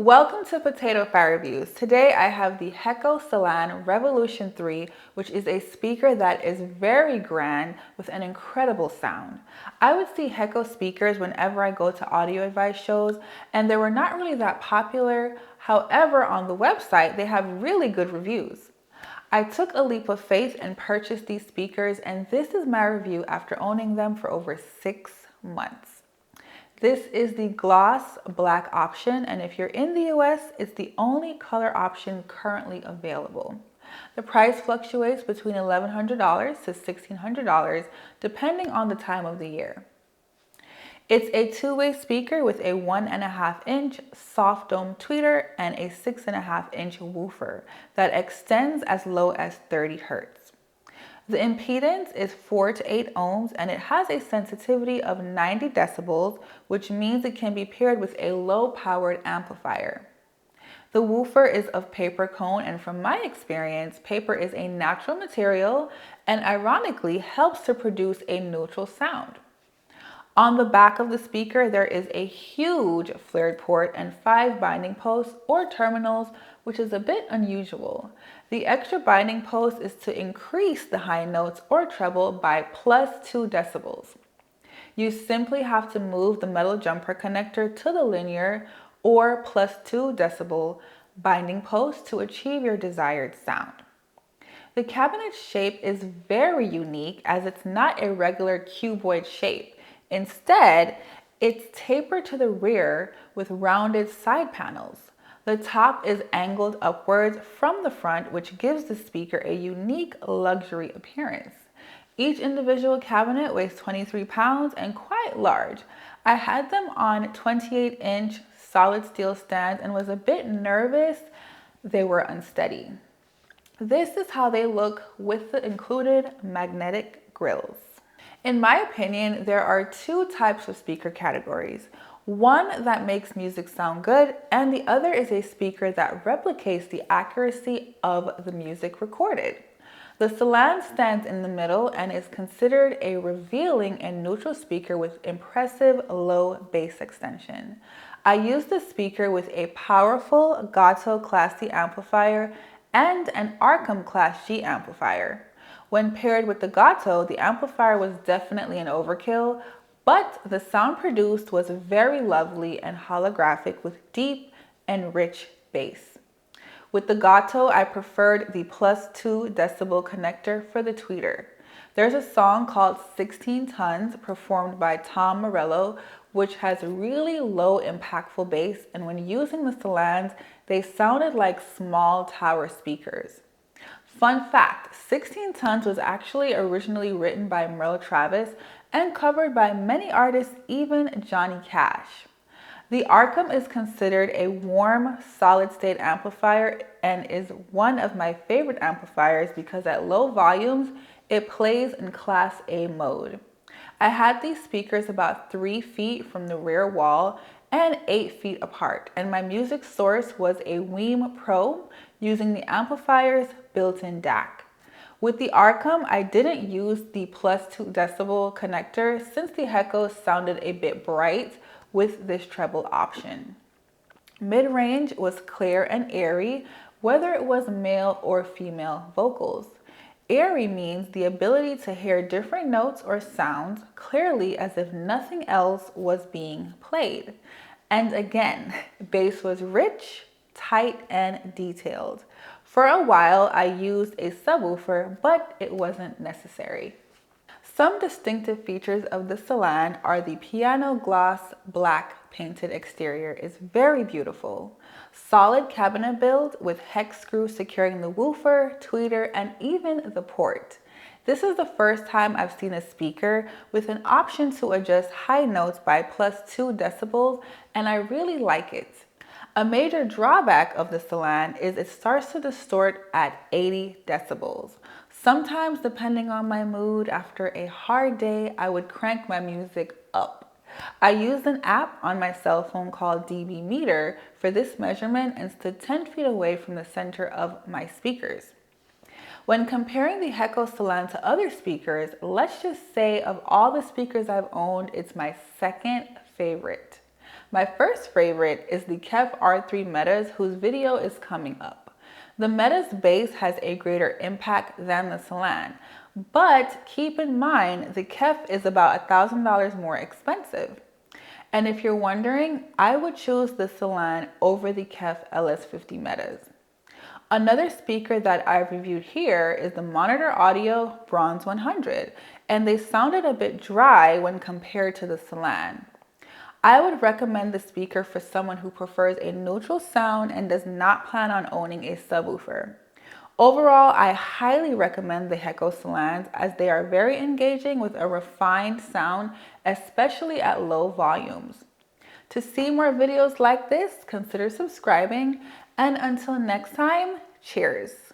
Welcome to Potato Fire Reviews. Today I have the Heco Celan Revolution 3, which is a speaker that is very grand with an incredible sound. I would see Heco speakers whenever I go to audio advice shows, and they were not really that popular. However, on the website, they have really good reviews. I took a leap of faith and purchased these speakers, and this is my review after owning them for over 6 months. This is the gloss black option, and if you're in the US, it's the only color option currently available. The price fluctuates between $1,100 to $1,600 depending on the time of the year. It's a two-way speaker with a 1.5-inch soft dome tweeter and a 6.5-inch woofer that extends as low as 30 Hertz. The impedance is 4 to 8 ohms, and it has a sensitivity of 90 decibels, which means it can be paired with a low-powered amplifier. The woofer is of paper cone, and from my experience, paper is a natural material and ironically helps to produce a neutral sound. On the back of the speaker, there is a huge flared port and 5 binding posts or terminals, which is a bit unusual. The extra binding post is to increase the high notes or treble by +2 decibels. You simply have to move the metal jumper connector to the linear or +2 decibel binding post to achieve your desired sound. The cabinet shape is very unique as it's not a regular cuboid shape. Instead, it's tapered to the rear with rounded side panels. The top is angled upwards from the front, which gives the speaker a unique luxury appearance. Each individual cabinet weighs 23 pounds and quite large. I had them on 28-inch solid steel stands and was a bit nervous. They were unsteady. This is how they look with the included magnetic grills. In my opinion, there are 2 types of speaker categories. One that makes music sound good, and the other is a speaker that replicates the accuracy of the music recorded. The Celan stands in the middle and is considered a revealing and neutral speaker with impressive low bass extension. I use the speaker with a powerful Gato Class C amplifier and an Arkham Class G amplifier. When paired with the Gato, the amplifier was definitely an overkill, but the sound produced was very lovely and holographic with deep and rich bass. With the Gato, I preferred the +2 decibel connector for the tweeter. There's a song called 16 Tons performed by Tom Morello, which has really low impactful bass, and when using the Celans, they sounded like small tower speakers. Fun fact, 16 Tons was actually originally written by Merle Travis and covered by many artists, even Johnny Cash. The Arkham is considered a warm, solid-state amplifier and is one of my favorite amplifiers because at low volumes, it plays in Class A mode. I had these speakers about 3 feet from the rear wall and 8 feet apart, and my music source was a Weem Pro using the amplifier's built-in DAC. With the Arkham, I didn't use the +2 decibel connector since the Heco sounded a bit bright with this treble option. Mid-range was clear and airy, whether it was male or female vocals. Airy means the ability to hear different notes or sounds clearly as if nothing else was being played. And again, bass was rich, tight, and detailed. For a while, I used a subwoofer, but it wasn't necessary. Some distinctive features of the Celan are the piano gloss black painted exterior is very beautiful. Solid cabinet build with hex screw securing the woofer, tweeter, and even the port. This is the first time I've seen a speaker with an option to adjust high notes by +2 decibels, and I really like it. A major drawback of the Celan is it starts to distort at 80 decibels. Sometimes, depending on my mood, after a hard day, I would crank my music up. I used an app on my cell phone called dB Meter for this measurement and stood 10 feet away from the center of my speakers. When comparing the Heco Celan to other speakers, let's just say of all the speakers I've owned, it's my second favorite. My first favorite is the KEF R3 Metas, whose video is coming up. The Meta's bass has a greater impact than the Celan, but keep in mind the KEF is about $1,000 more expensive. And if you're wondering, I would choose the Celan over the KEF LS50 Metas. Another speaker that I've reviewed here is the Monitor Audio Bronze 100, and they sounded a bit dry when compared to the Celan. I would recommend the speaker for someone who prefers a neutral sound and does not plan on owning a subwoofer. Overall, I highly recommend the Heco Celans as they are very engaging with a refined sound, especially at low volumes. To see more videos like this, consider subscribing, and until next time, cheers!